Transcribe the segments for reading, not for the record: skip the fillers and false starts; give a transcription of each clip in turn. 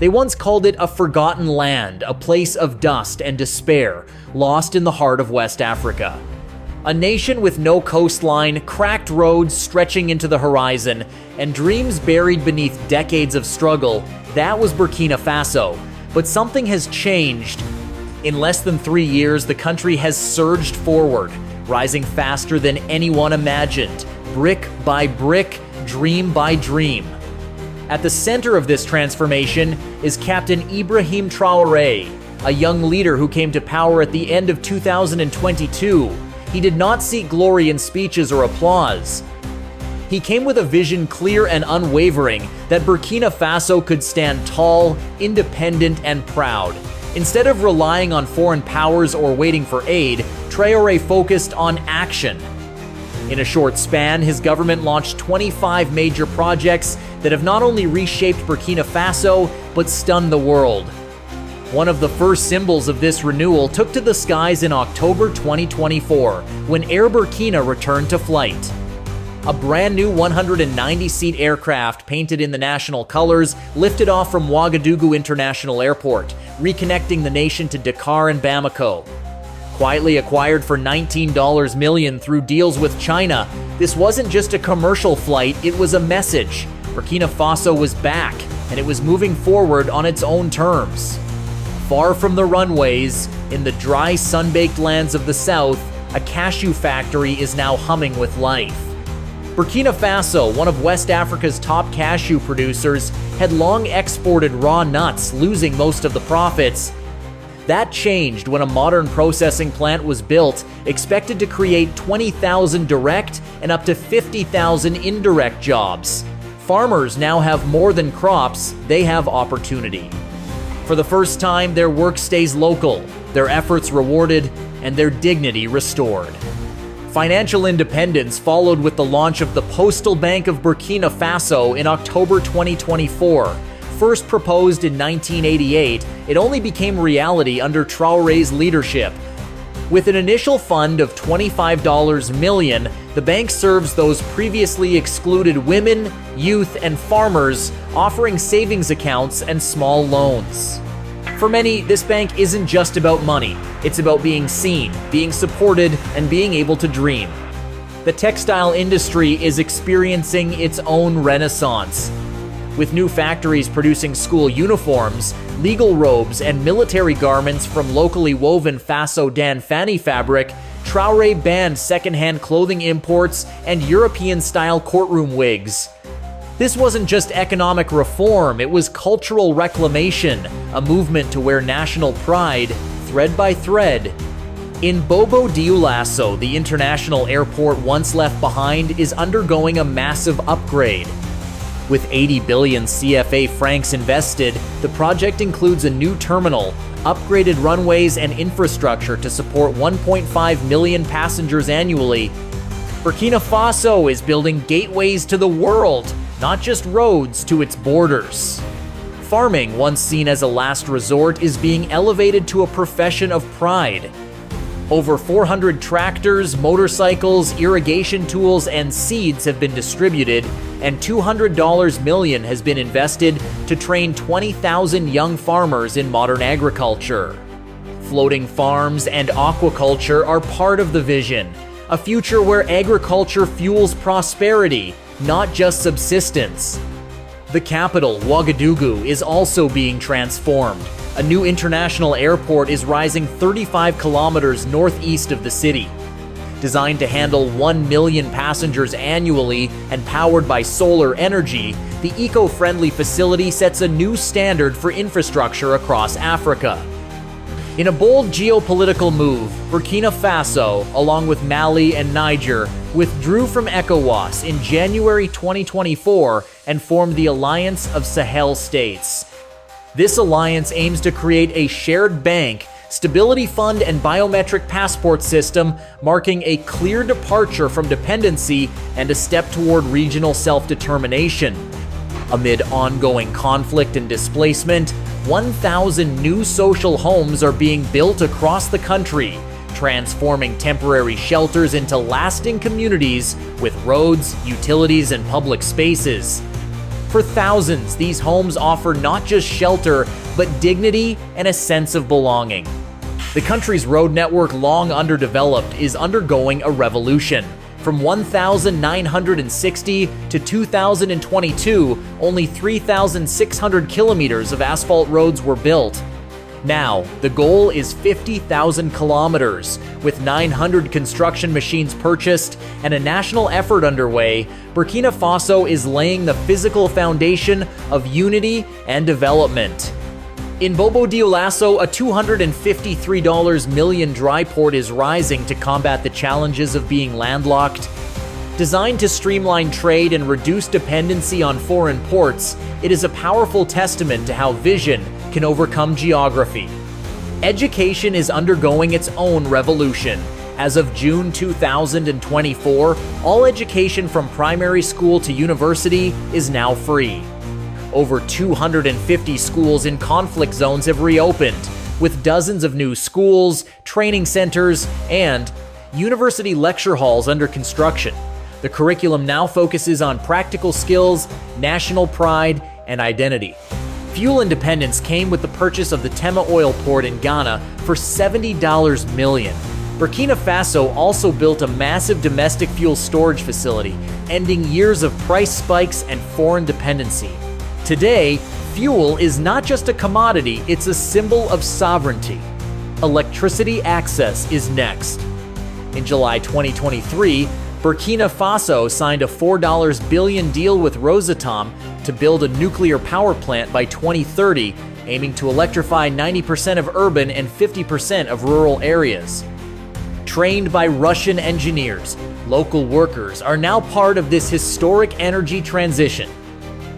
They once called it a forgotten land, a place of dust and despair, lost in the heart of West Africa. A nation with no coastline, cracked roads stretching into the horizon, and dreams buried beneath decades of struggle, that was Burkina Faso. But something has changed. In less than 3 years, the country has surged forward, rising faster than anyone imagined, brick by brick, dream by dream. At the center of this transformation is Captain Ibrahim Traoré, a young leader who came to power at the end of 2022. He did not seek glory in speeches or applause. He came with a vision clear and unwavering that Burkina Faso could stand tall, independent, and proud. Instead of relying on foreign powers or waiting for aid, Traoré focused on action. In a short span, his government launched 25 major projects that have not only reshaped Burkina Faso, but stunned the world. One of the first symbols of this renewal took to the skies in October 2024, when Air Burkina returned to flight. A brand new 190-seat aircraft painted in the national colors lifted off from Ouagadougou International Airport, reconnecting the nation to Dakar and Bamako. Quietly acquired for $19 million through deals with China, this wasn't just a commercial flight, it was a message. Burkina Faso was back, and it was moving forward on its own terms. Far from the runways, in the dry, sun-baked lands of the south, a cashew factory is now humming with life. Burkina Faso, one of West Africa's top cashew producers, had long exported raw nuts, losing most of the profits. That changed when a modern processing plant was built, expected to create 20,000 direct and up to 50,000 indirect jobs. Farmers now have more than crops, they have opportunity. For the first time, their work stays local, their efforts rewarded, and their dignity restored. Financial independence followed with the launch of the Postal Bank of Burkina Faso in October 2024. First proposed in 1988, it only became reality under Traoré's leadership. With an initial fund of $25 million, the bank serves those previously excluded women, youth, and farmers, offering savings accounts and small loans. For many, this bank isn't just about money. It's about being seen, being supported, and being able to dream. The textile industry is experiencing its own renaissance. With new factories producing school uniforms, legal robes, and military garments from locally woven Faso-Dan Fani fabric, Traoré banned secondhand clothing imports and European-style courtroom wigs. This wasn't just economic reform, it was cultural reclamation, a movement to wear national pride, thread by thread. In Bobo Dioulasso, the international airport once left behind is undergoing a massive upgrade. With 80 billion CFA francs invested, the project includes a new terminal, upgraded runways, and infrastructure to support 1.5 million passengers annually. Burkina Faso is building gateways to the world, not just roads to its borders. Farming, once seen as a last resort, is being elevated to a profession of pride. Over 400 tractors, motorcycles, irrigation tools, and seeds have been distributed, and $200 million has been invested to train 20,000 young farmers in modern agriculture. Floating farms and aquaculture are part of the vision, a future where agriculture fuels prosperity, not just subsistence. The capital, Ouagadougou, is also being transformed. A new international airport is rising 35 kilometers northeast of the city. Designed to handle 1 million passengers annually and powered by solar energy, the eco-friendly facility sets a new standard for infrastructure across Africa. In a bold geopolitical move, Burkina Faso, along with Mali and Niger, withdrew from ECOWAS in January 2024 and formed the Alliance of Sahel States. This alliance aims to create a shared bank, stability fund, and biometric passport system, marking a clear departure from dependency and a step toward regional self-determination. Amid ongoing conflict and displacement, 1,000 new social homes are being built across the country, transforming temporary shelters into lasting communities with roads, utilities, and public spaces. For thousands, these homes offer not just shelter, but dignity and a sense of belonging. The country's road network, long underdeveloped, is undergoing a revolution. From 1960 to 2022, only 3,600 kilometers of asphalt roads were built. Now, the goal is 50,000 kilometers. With 900 construction machines purchased and a national effort underway, Burkina Faso is laying the physical foundation of unity and development. In Bobo Dioulasso, a $253 million dry port is rising to combat the challenges of being landlocked. Designed to streamline trade and reduce dependency on foreign ports, it is a powerful testament to how vision can overcome geography. Education is undergoing its own revolution. As of June 2024, all education from primary school to university is now free. Over 250 schools in conflict zones have reopened, with dozens of new schools, training centers, and university lecture halls under construction. The curriculum now focuses on practical skills, national pride, and identity. Fuel independence came with the purchase of the Tema oil port in Ghana for $70 million. Burkina Faso also built a massive domestic fuel storage facility, ending years of price spikes and foreign dependency. Today, fuel is not just a commodity, it's a symbol of sovereignty. Electricity access is next. In July 2023, Burkina Faso signed a $4 billion deal with Rosatom to build a nuclear power plant by 2030, aiming to electrify 90% of urban and 50% of rural areas. Trained by Russian engineers, local workers are now part of this historic energy transition.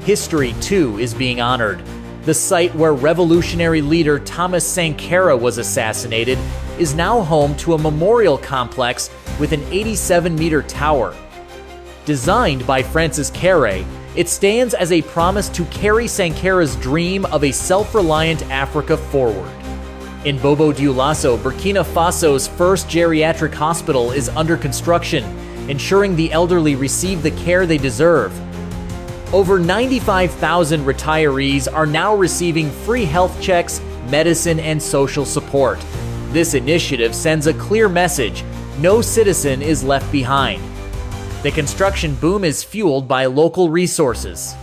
History, too, is being honored. The site where revolutionary leader Thomas Sankara was assassinated is now home to a memorial complex with an 87-meter tower. Designed by Francis Carré, it stands as a promise to carry Sankara's dream of a self-reliant Africa forward. In Bobo Dioulasso, Burkina Faso's first geriatric hospital is under construction, ensuring the elderly receive the care they deserve. Over 95,000 retirees are now receiving free health checks, medicine, and social support. This initiative sends a clear message: no citizen is left behind. The construction boom is fueled by local resources.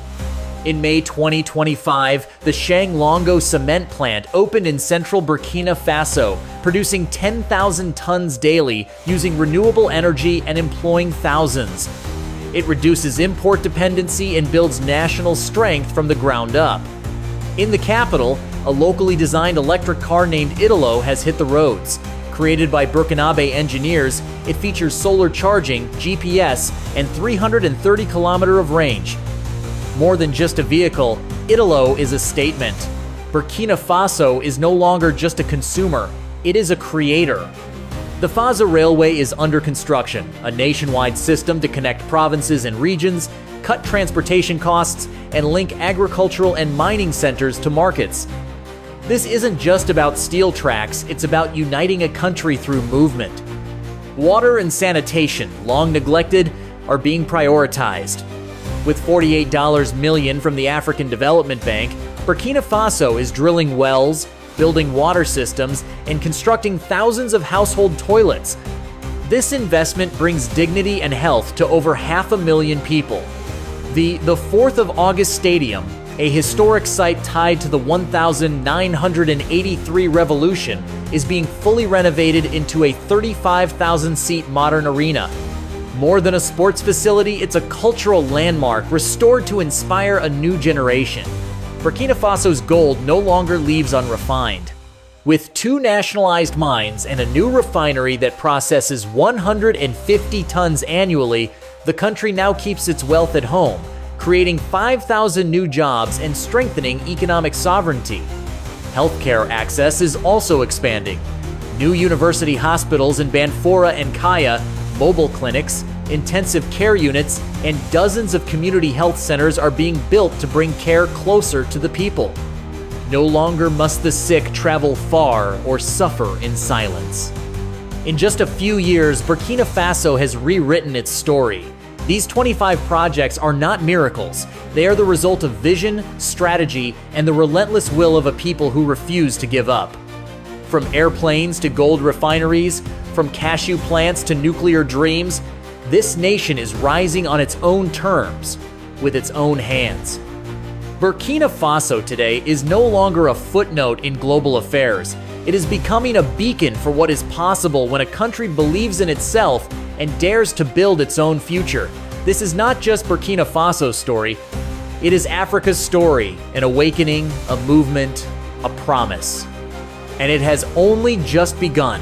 In May 2025, the Shanglongo cement plant opened in central Burkina Faso, producing 10,000 tons daily using renewable energy and employing thousands. It reduces import dependency and builds national strength from the ground up. In the capital, a locally designed electric car named Italo has hit the roads. Created by Burkinabe engineers, it features solar charging, GPS, and 330 km of range. More than just a vehicle, Italo is a statement. Burkina Faso is no longer just a consumer, it is a creator. The Faso Railway is under construction, a nationwide system to connect provinces and regions, cut transportation costs, and link agricultural and mining centers to markets. This isn't just about steel tracks, it's about uniting a country through movement. Water and sanitation, long neglected, are being prioritized. With $48 million from the African Development Bank, Burkina Faso is drilling wells, building water systems, and constructing thousands of household toilets. This investment brings dignity and health to over 500,000 people. The 4th of August Stadium, a historic site tied to the 1983 revolution, is being fully renovated into a 35,000-seat modern arena. More than a sports facility, it's a cultural landmark restored to inspire a new generation. Burkina Faso's gold no longer leaves unrefined. With 2 nationalized mines and a new refinery that processes 150 tons annually, the country now keeps its wealth at home, creating 5,000 new jobs and strengthening economic sovereignty. Healthcare access is also expanding. New university hospitals in Banfora and Kaya, mobile clinics, intensive care units, and dozens of community health centers are being built to bring care closer to the people. No longer must the sick travel far or suffer in silence. In just a few years, Burkina Faso has rewritten its story. These 25 projects are not miracles. They are the result of vision, strategy, and the relentless will of a people who refuse to give up. From airplanes to gold refineries, from cashew plants to nuclear dreams, this nation is rising on its own terms, with its own hands. Burkina Faso today is no longer a footnote in global affairs. It is becoming a beacon for what is possible when a country believes in itself and dares to build its own future. This is not just Burkina Faso's story. It is Africa's story, an awakening, a movement, a promise. And it has only just begun.